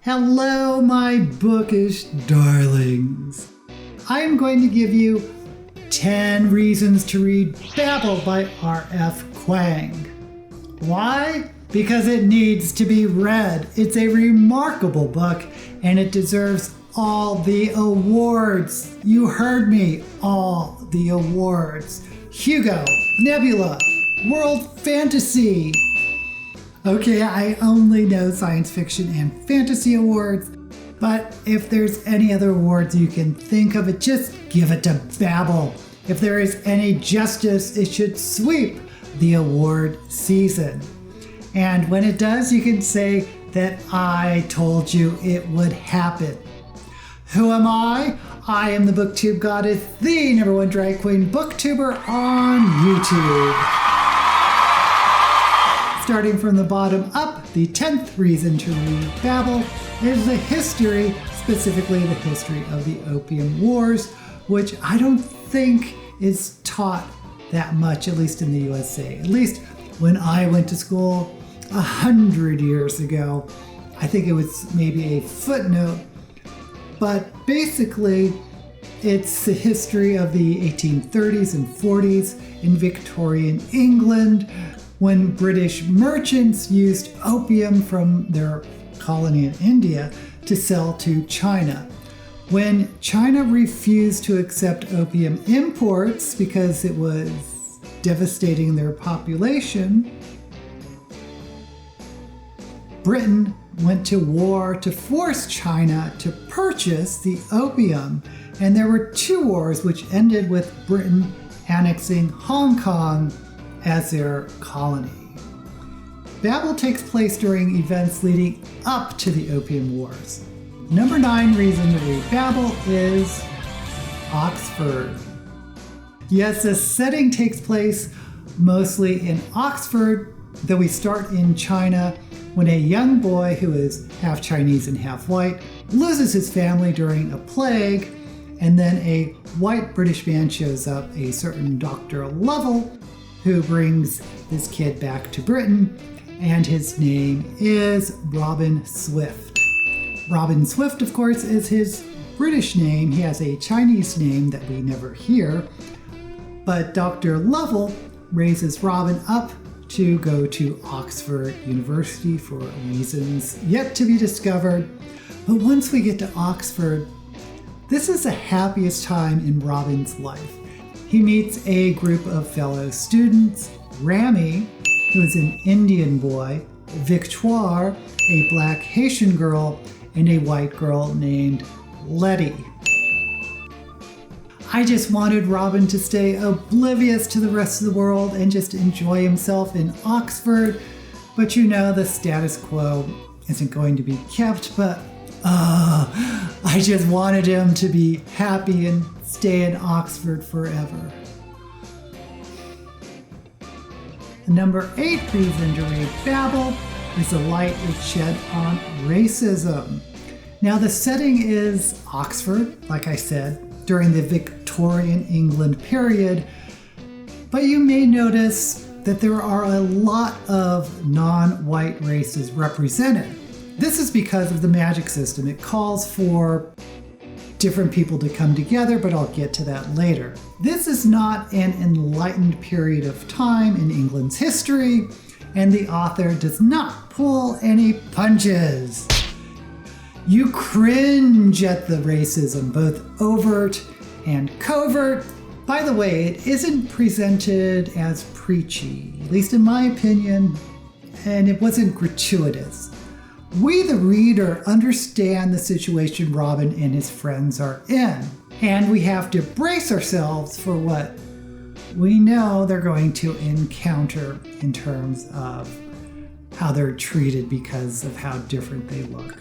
Hello, my bookish darlings. I am going to give you 10 reasons to read Babel by R.F. Kuang. Why? Because it needs to be read. It's a remarkable book and it deserves all the awards. You heard me, all the awards. Hugo, Nebula, World Fantasy. Okay, I only know science fiction and fantasy awards, but if there's any other awards you can think of, just give it to Babel. If there is any justice, it should sweep the award season. And when it does, you can say that I told you it would happen. Who am I? I am the booktube goddess, the #1 drag queen booktuber on YouTube. Starting from the bottom up, the 10th reason to read Babel is the history, specifically the history of the Opium Wars, which I don't think is taught that much, at least in the USA. At least when I went to school 100 years ago, I think it was maybe a footnote, but basically it's the history of the 1830s and 40s in Victorian England, when British merchants used opium from their colony in India to sell to China. When China refused to accept opium imports because it was devastating their population, Britain went to war to force China to purchase the opium. And there were 2 wars which ended with Britain annexing Hong Kong as their colony. Babel takes place during events leading up to the Opium Wars. Number 9 reason to read Babel is Oxford. Yes, the setting takes place mostly in Oxford, though we start in China when a young boy who is half Chinese and half white loses his family during a plague, and then a white British man shows up, a certain Dr. Lovell, who brings this kid back to Britain, and his name is Robin Swift. Robin Swift, of course, is his British name. He has a Chinese name that we never hear, but Dr. Lovell raises Robin up to go to Oxford University for reasons yet to be discovered. But once we get to Oxford, this is the happiest time in Robin's life. He meets a group of fellow students, Rami, who is an Indian boy, Victoire, a black Haitian girl, and a white girl named Letty. I just wanted Robin to stay oblivious to the rest of the world and just enjoy himself in Oxford, but you know the status quo isn't going to be kept, but I just wanted him to be happy and stay in Oxford forever. The number 8 reason to read Babel is the light it shed on racism. Now the setting is Oxford, like I said, during the Victorian England period, but you may notice that there are a lot of non-white races represented. This is because of the magic system. It calls for different people to come together, but I'll get to that later. This is not an enlightened period of time in England's history, and the author does not pull any punches. You cringe at the racism, both overt and covert. By the way, it isn't presented as preachy, at least in my opinion, and it wasn't gratuitous. We, the reader, understand the situation Robin and his friends are in, and we have to brace ourselves for what we know they're going to encounter in terms of how they're treated because of how different they look.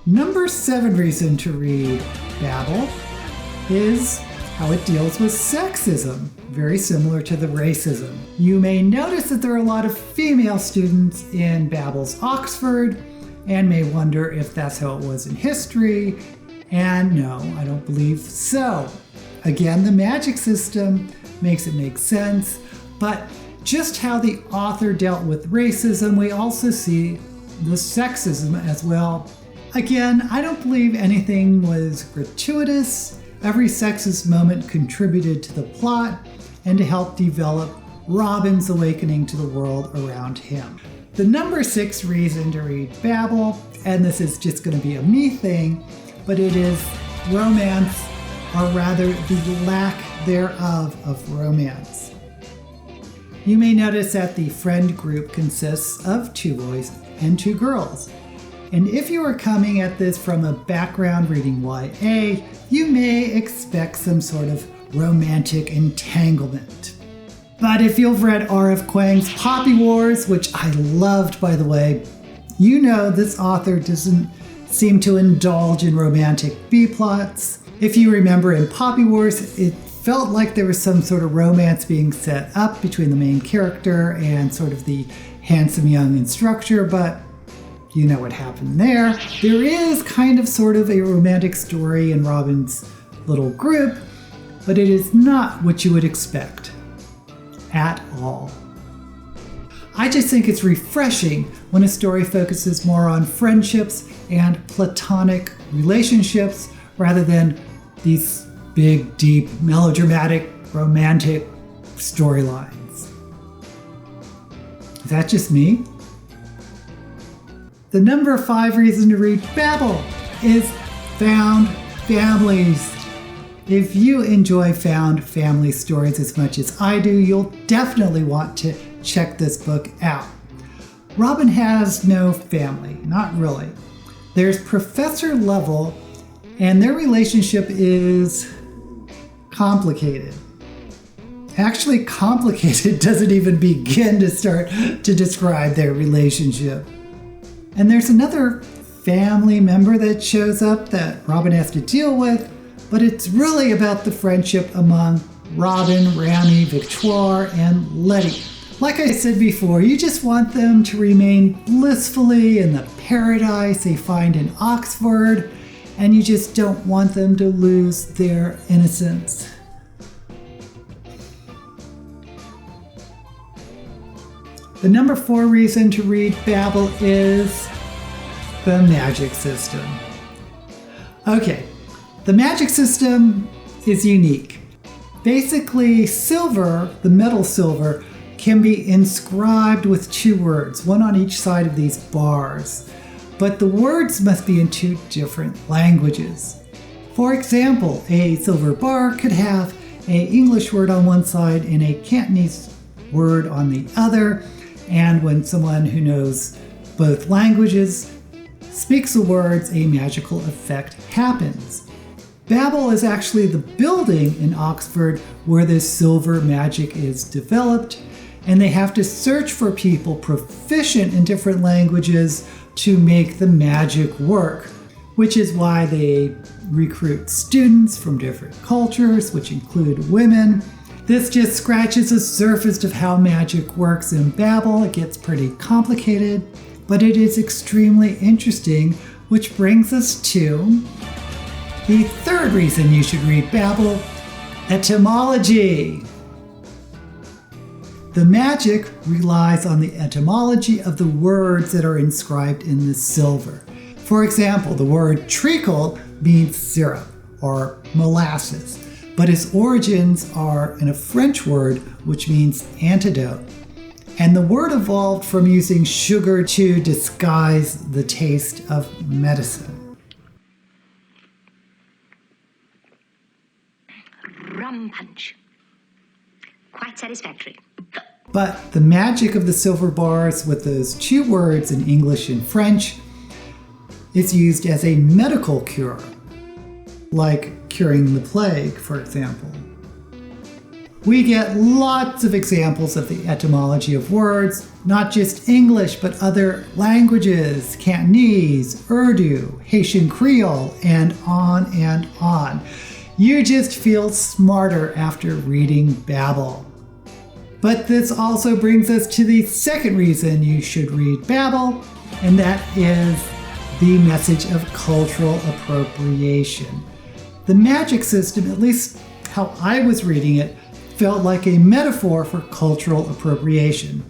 Number 7 reason to read Babel is how it deals with sexism, very similar to the racism. You may notice that there are a lot of female students in Babel's Oxford and may wonder if that's how it was in history. And no, I don't believe so. Again, the magic system makes it make sense, but just how the author dealt with racism, we also see the sexism as well. Again, I don't believe anything was gratuitous. Every sexist moment contributed to the plot and to help develop Robin's awakening to the world around him. The number 6 reason to read Babel, and this is just going to be a me thing, but it is romance, or rather the lack thereof of romance. You may notice that the friend group consists of 2 boys and 2 girls. And if you are coming at this from a background reading YA, you may expect some sort of romantic entanglement. But if you've read R.F. Kuang's Poppy Wars, which I loved, by the way, you know this author doesn't seem to indulge in romantic B-plots. If you remember in Poppy Wars, it felt like there was some sort of romance being set up between the main character and sort of the handsome young instructor, but you know what happened there. There is kind of sort of a romantic story in Robin's little group, but it is not what you would expect at all. I just think it's refreshing when a story focuses more on friendships and platonic relationships rather than these big, deep, melodramatic, romantic storylines. Is that just me? The number 5 reason to read Babel is found families. If you enjoy found family stories as much as I do, you'll definitely want to check this book out. Robin has no family, not really. There's Professor Level, and their relationship is complicated. Actually, complicated doesn't even begin to start to describe their relationship. And there's another family member that shows up that Robin has to deal with, but it's really about the friendship among Robin, Rami, Victoire, and Letty. Like I said before, you just want them to remain blissfully in the paradise they find in Oxford, and you just don't want them to lose their innocence. The number 4 reason to read Babel is the magic system. Okay, the magic system is unique. Basically, silver, the metal silver, can be inscribed with 2 words, one on each side of these bars. But the words must be in 2 different languages. For example, a silver bar could have an English word on one side and a Cantonese word on the other. And when someone who knows both languages speaks the words, a magical effect happens. Babel is actually the building in Oxford where this silver magic is developed, and they have to search for people proficient in different languages to make the magic work, which is why they recruit students from different cultures, which include women. This just scratches the surface of how magic works in Babel. It gets pretty complicated, but it is extremely interesting, which brings us to the 3rd reason you should read Babel, etymology. The magic relies on the etymology of the words that are inscribed in the silver. For example, the word treacle means syrup or molasses, but its origins are in a French word which means antidote. And the word evolved from using sugar to disguise the taste of medicine. Rum punch. Quite satisfactory. But the magic of the silver bars with those 2 words in English and French is used as a medical cure, like curing the plague, for example. We get lots of examples of the etymology of words, not just English, but other languages, Cantonese, Urdu, Haitian Creole, and on and on. You just feel smarter after reading Babel. But this also brings us to the 2nd reason you should read Babel, and that is the message of cultural appropriation. The magic system, at least how I was reading it, felt like a metaphor for cultural appropriation.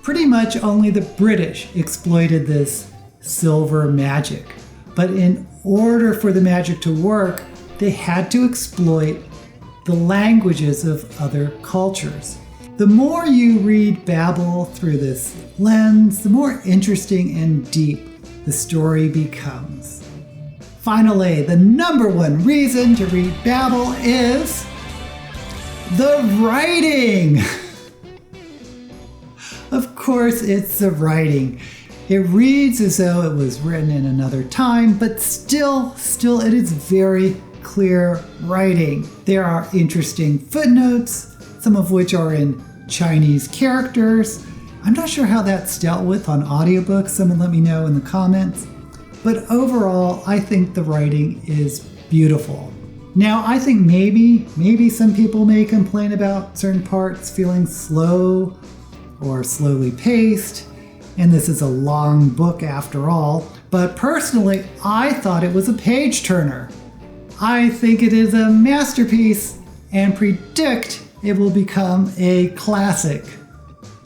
Pretty much only the British exploited this silver magic. But in order for the magic to work, they had to exploit the languages of other cultures. The more you read Babel through this lens, the more interesting and deep the story becomes. Finally, the number one reason to read Babel is the writing. Of course, it's the writing. It reads as though it was written in another time, but still it is very clear writing. There are interesting footnotes, some of which are in Chinese characters. I'm not sure how that's dealt with on audiobooks. Someone let me know in the comments. But overall, I think the writing is beautiful. Now, I think maybe some people may complain about certain parts feeling slow or slowly paced, and this is a long book after all. But personally, I thought it was a page turner. I think it is a masterpiece and predict it will become a classic.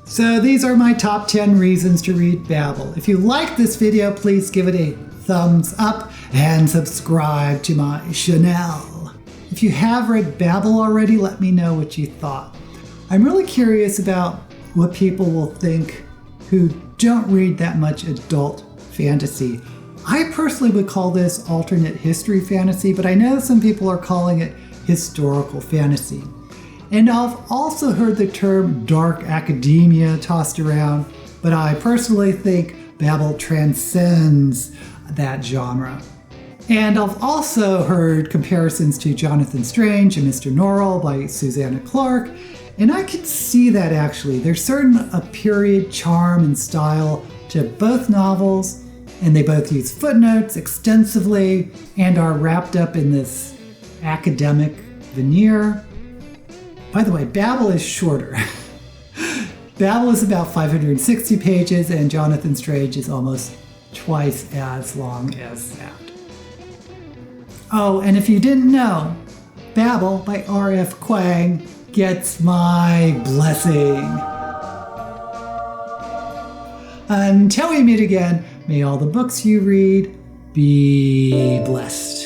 So these are my top 10 reasons to read Babel. If you like this video, please give it a thumbs up and subscribe to my channel. If you have read Babel already, let me know what you thought. I'm really curious about what people will think who don't read that much adult fantasy. I personally would call this alternate history fantasy, but I know some people are calling it historical fantasy. And I've also heard the term dark academia tossed around, but I personally think Babel transcends that genre. And I've also heard comparisons to Jonathan Strange and Mr. Norrell by Susanna Clarke, and I could see that actually. There's certain a period charm and style to both novels, and they both use footnotes extensively and are wrapped up in this academic veneer. By the way, Babel is shorter. Babel is about 560 pages, and Jonathan Strange is almost twice as long as that. Oh, and if you didn't know, Babel by R.F. Kuang gets my blessing. Until we meet again, may all the books you read be blessed.